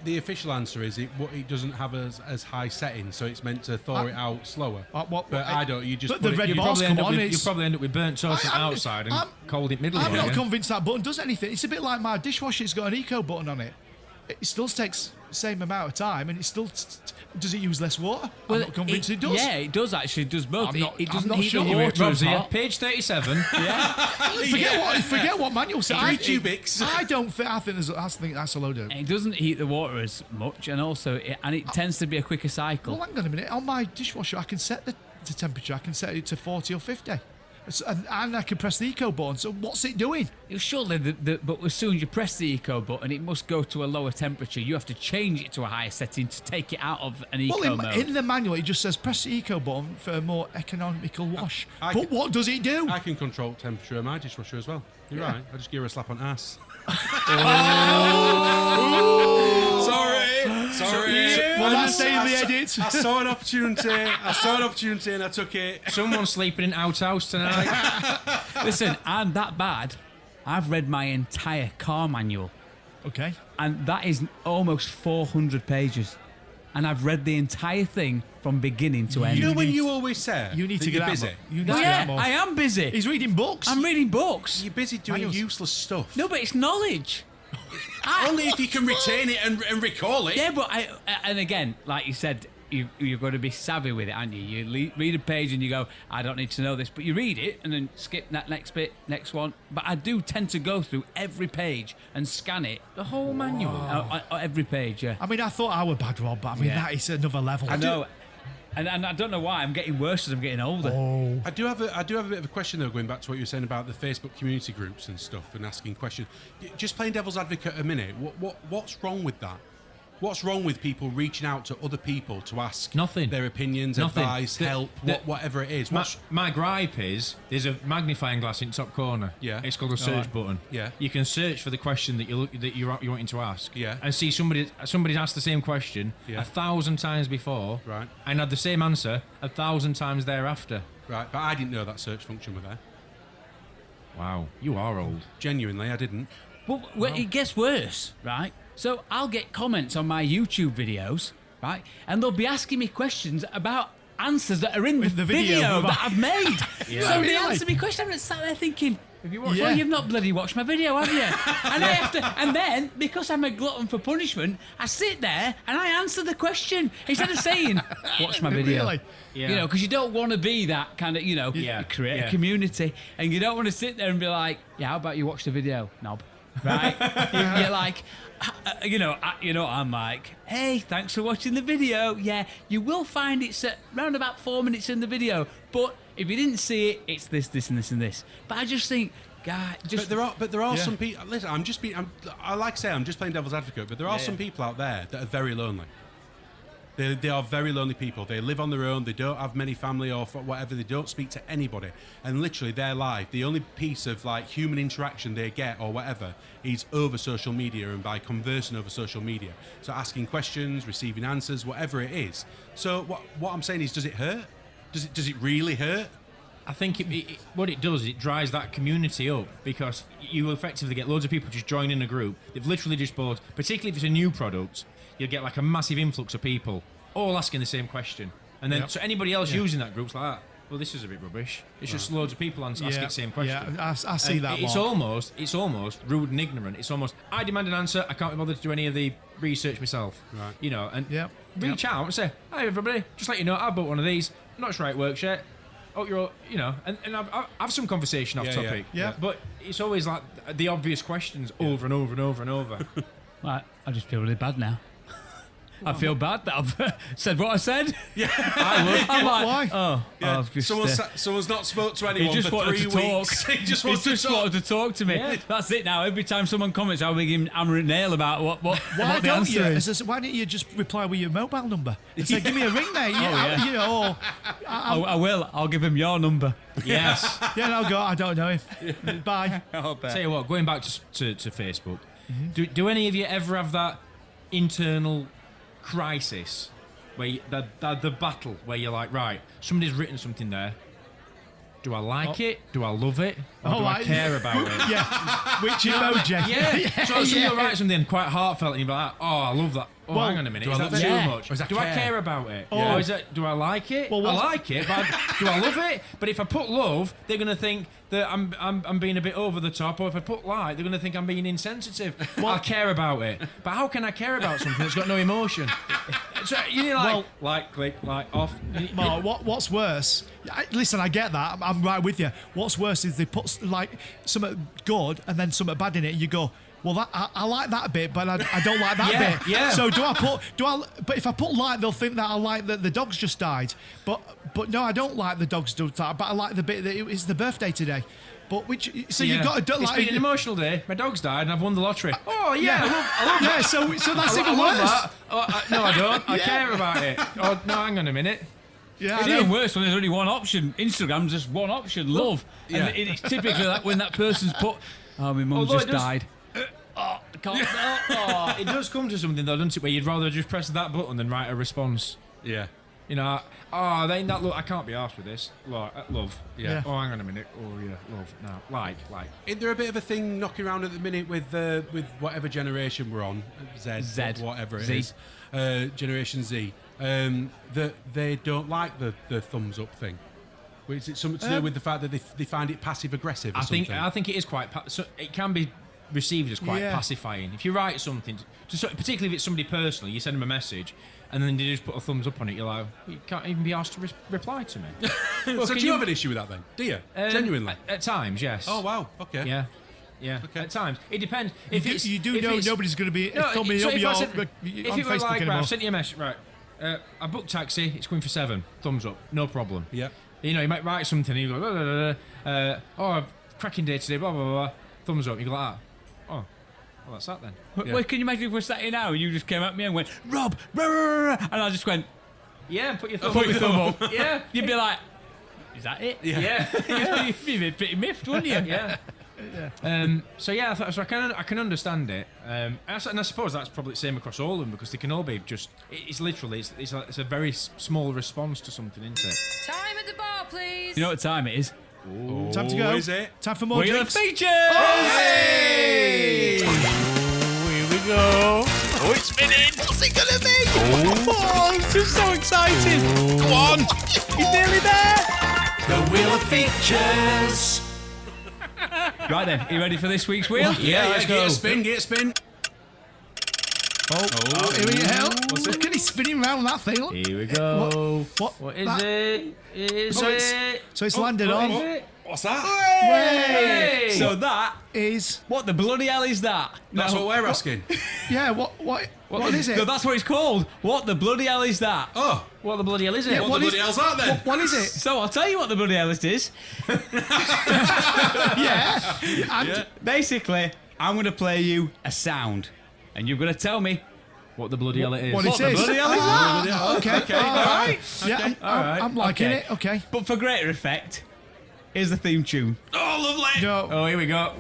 the official answer is it doesn't have as high settings, so it's meant to thaw it out slower. What- but I don't. You just but put the it, red you bars probably come end up on. with- You'll It's, probably end up with burnt toast I'm- outside and I'm- cold in middle. I'm again. not convinced that button does anything. It's a bit like my dishwasher. It's got an eco button on it. It still takes the same amount of time, and it still does it use less water? I'm not convinced it does. Yeah, it does actually. It does both. I'm not- it I'm doesn't not heat sure. the Anyway, water Rob's as here. hot. Page 37. Forget what manual says. 3 cubics. I don't think. I think that's a load of. It doesn't heat the water as much, and also it tends to be a quicker cycle. Well, hang on a minute. On my dishwasher, I can set the temperature. I can set it to 40 or 50. and I can press the eco button. So what's it doing? Surely, but as soon as you press the eco button, it must go to a lower temperature. You have to change it to a higher setting to take it out of an eco mode. In the manual, it just says press the eco button for a more economical wash. But what does it do? I can control temperature of my dishwasher as well. You're right. I just give her a slap on ass. Sorry. Well, that's saying the edit. I saw an opportunity and I took it. Someone's sleeping in outhouse tonight. Listen, I'm that bad. I've read my entire car manual, Okay. and that is almost 400 pages. And I've read the entire thing from beginning to end. You know when you always say You need that to you're get busy? out. You need Oh, to get yeah, out more. I am busy. He's reading books. I'm reading books. You're busy doing Manuals. useless stuff. No, but it's knowledge. Only if you can retain it and recall it. Yeah, but and again, like you said, you've got to be savvy with it, aren't you? You read a page and you go, I don't need to know this, but you read it and then skip that next bit, next one. But I do tend to go through every page and scan it, The whole manual. every page. Yeah, I mean, I thought I was bad, Rob, but I mean, Yeah. that is another level. I know, and I don't know why I'm getting worse as I'm getting older. Oh. I do have a bit of a question though, going back to what you were saying about the Facebook community groups and stuff and asking questions. Just playing devil's advocate a minute. What's wrong with that? What's wrong with people reaching out to other people to ask Nothing. their opinions, Nothing. advice, help, whatever it is? My gripe is there's a magnifying glass in the top corner. Yeah. It's called a search button. Yeah. You can search for the question that you're wanting to ask. Yeah. And see somebody's asked the same question 1,000 times before. Right. And had the same answer 1,000 times thereafter. Right, but I didn't know that search function was there. Wow. You are old. Genuinely, I didn't. Well, it gets worse, right? So I'll get comments on my YouTube videos, right? And they'll be asking me questions about answers that are in the video that I've made. So they answer me questions. I'm sat there thinking, have you watched? Yeah. Well, you've not bloody watched my video, have you? And I have to, and then because I'm a glutton for punishment, I sit there and I answer the question instead of saying, "Watch my video." Really? Yeah. You know, because you don't want to be that kind of, you create a community, and you don't want to sit there and be like, "Yeah, how about you watch the video, knob?" Right? You're like, I'm like, hey, thanks for watching the video. Yeah, you will find it's at around about 4 minutes in the video, but if you didn't see it, it's this, this, and this, and this. But I just think, God, just But there are some people. Listen, I'm just playing devil's advocate. But there are some people out there that are very lonely. They are very lonely people. They live on their own. They don't have many family or whatever. They don't speak to anybody. And literally, their life, the only piece of like human interaction they get or whatever is over social media and by conversing over social media. So asking questions, receiving answers, whatever it is. So what I'm saying is, does it hurt? Does it really hurt? I think what it does is it dries that community up because you effectively get loads of people just joining a group. They've literally just bought, particularly if it's a new product, you'll get like a massive influx of people all asking the same question. And then so anybody else using that group's like, well, this is a bit rubbish. It's just loads of people asking the same question. Yeah, I see that. It's almost rude and ignorant. It's almost, I demand an answer. I can't be bothered to do any of the research myself. Right. You know, and reach out and say, hi everybody, just let you know, I bought one of these. I'm not sure how it works yet. Oh, you're, you know, and I've have some conversation off topic. Yeah. But it's always like the obvious questions over and over and over and over. Right, I just feel really bad now. I feel bad that I've said what I said. Yeah, I'm like, Why? I've just, someone's not spoke to anyone he just for wanted 3 to weeks. talk. He just wanted to talk. to me. Yeah. That's it now. Every time someone comments, I'll be giving hammer and nail about what Why the don't answer you? is. Why don't you just reply with your mobile number and say, "Give me a ring, mate"? You know, I will. I'll give him your number. Yes. yeah, no, go. I don't know him. Bye. Tell you what, going back to Facebook, do any of you ever have that internal crisis where the battle where you're like, right, somebody's written something there. Do I like it? Do I love it? Or do I care about it? Yeah. Which emoji? Yeah. So somebody will write something quite heartfelt and you'll be like, oh, I love that. Oh, hang on a minute. Is that too much? Do I care about it? Or is it, do I like it? Well, I like it, but do I love it? But if I put love, they're going to think that I'm being a bit over the top. Or if I put like, they're going to think I'm being insensitive. Well, I care about it. But how can I care about something that's got no emotion? So you know, like, click, like, off. Well, what's worse? Listen, I get that. I'm right with you. What's worse is they put like something good and then something bad in it, and you go, Well, I like that bit, but I don't like that bit. Yeah. So but if I put like, they'll think that I like that the dog's just died. But no, I don't like the dog's just died. But I like the bit that it's the birthday today. But you've got to It's been an emotional day. My dog's died and I've won the lottery. Oh yeah, I love yeah. So that's even I love worse. that. No, I don't. I care about it. Oh no, hang on a minute. Yeah, It's even worse when there's only one option. Instagram's just one option, love. Yeah. And it's typically like when that person's put, oh, my mum's Although just it does- died. I can't. It does come to something though, doesn't it? Where you'd rather just press that button than write a response. Yeah. You know, ain't that look? I can't be arsed with this. Love. Yeah. Oh, hang on a minute. Oh yeah, love. No, like. Isn't there a bit of a thing knocking around at the minute with whatever generation we're on, Z. Whatever it Z. is, Generation Z, that they don't like the thumbs up thing? Is it something to do with the fact that they find it passive aggressive? Or something? I think it is quite. So it can be received as quite pacifying. If you write something, particularly if it's somebody personally, you send them a message, and then they just put a thumbs up on it. You're like, you can't even be asked to reply to me. So do you have an issue with that then? Do you? Genuinely? At times, yes. Oh wow. Okay. Yeah. Yeah, Okay. at times. It depends. If it's, You do if know it's- nobody's going to be No, thumbing so up if your I said- on if it Facebook were like, right, anymore. I've sent you a message, right, I booked taxi, it's going for 7, thumbs up, no problem. Yeah. You know, you might write something, and you go, blah, blah, blah, oh, cracking day today, blah, blah, blah, thumbs up, you go like that. Oh, well, that's that then. Well, can you imagine if we're sat here now and you just came at me and went, Rob, rah, rah, rah, and I just went, Yeah, and put your thumb put your thumb up. Yeah. You'd be like, is that it? Yeah. You'd be pretty miffed, wouldn't you? Yeah. So yeah, so I can understand it, and I suppose that's probably the same across all of them because they can all be just. It's literally it's a very small response to something, isn't it? Time at the bar, please. You know what time it is? Time to go. Is it? Time for more Wheel of drinks. Features! Hey! Here we go. Oh, it's spinning. What's it gonna be? Oh, this is so exciting. Go on. He's nearly there. The Wheel of Features. Right then, are you ready for this week's wheel? Yeah. let's go. Get a spin. Oh, here we go. Look at it spinning round that thing. Look. Here we go. What is that- it? Is So it? it's landed on. What's that? Hey! So that, Is what the bloody hell is that? That's No. what we're asking. yeah. What is it? No, that's what it's called. What the bloody hell is that? Oh, What the bloody hell is it? Yeah, what what the is- bloody hell's that then? What is it? So I'll tell you what the bloody hell it is. Yeah. And Basically, I'm going to play you a sound, and you're going to tell me What the bloody hell it is? what What it the is? bloody hell is Ah, okay. Okay, All all right. Yeah. I'm liking Okay. it. Okay. But for greater effect, here's the theme tune. Oh, lovely. No. Oh, here we go.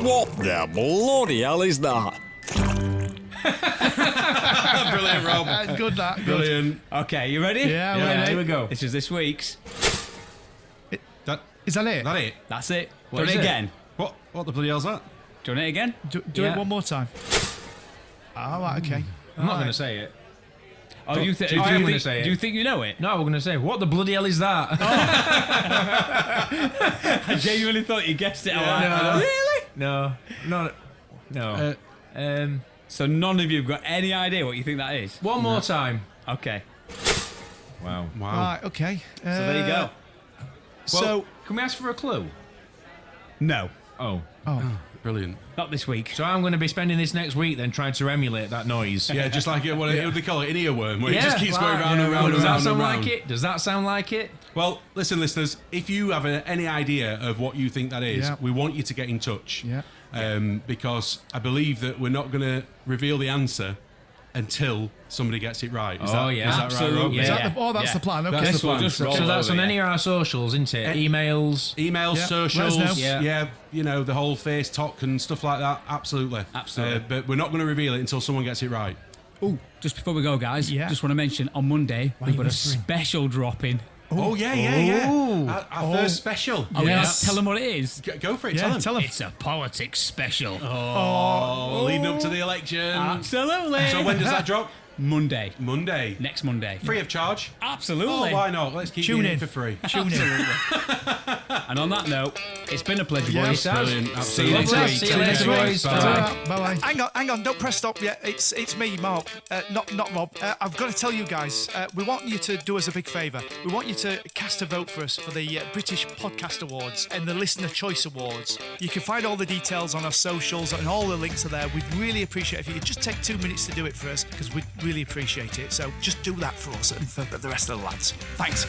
What the bloody hell is that? Brilliant, Rob. Good. That. Good. Brilliant. Okay, you ready? Yeah. Yeah, Ready? here we go. This is this week's. Is that it? That it? That's it. What Do is it it? again. What the bloody hell's that? Do you want it again? Do Yeah. it one more time. All right. Okay. I'm not going to say it. Oh, you I am gonna think, say it. do you think you know it? No, we're going to say, what the bloody hell is that? I genuinely thought you guessed it. No. Really? No. So none of you have got any idea what you think that is? One more time. Okay. Wow. Wow. Right. Okay. So there you go. So. Can we ask for a clue? No, Oh. Brilliant. not this week. So I'm going to be spending this next week then trying to emulate that noise. Yeah, just like what do they call it? An earworm, where it just keeps going right, round and round and Does that round and sound round. like it? Does that sound like it? Well, listen, listeners, if you have any idea of what you think that is, Yeah. we want you to get in touch. Yeah. Because I believe that we're not going to reveal the answer until somebody gets it right. Is that yeah. is that Absolutely. right, Rob? Yeah. Is that that's the plan. Okay. That's the plan. Just roll So that's over, on any yeah. of our socials, isn't it? Emails. Emails, Yeah. socials, Let us know. Yeah. you know, the whole face talk and stuff like that. Absolutely. Absolutely. But we're not going to reveal it until someone gets it right. Oh, just before we go, guys, Yeah. just want to mention on Monday we've you got a whispering? special drop in. Oh, yeah. Our first special. Oh, Yes. yeah. Tell them what it is. Go for it, Yeah. tell Tell them. him. It's a politics special. Oh, leading up to the election. Absolutely. So when does that drop? Monday. Next Next Monday. Free of charge. Absolutely. Oh, why not? Let's keep Tune you in. for free. Tune in. And on that note, it's been a pleasure, Yeah, boys. Brilliant. See you next Absolutely. week. See you later, boys. Bye bye. Hang on, don't press stop yet. It's me, Mark, not Rob. I've got to tell you guys, we want you to do us a big favour. We want you to cast a vote for us for the British Podcast Awards and the Listener Choice Awards. You can find all the details on our socials and all the links are there. We'd really appreciate it if you could just take 2 minutes to do it for us because we'd really appreciate it. So just do that for us and for the rest of the lads. Thanks.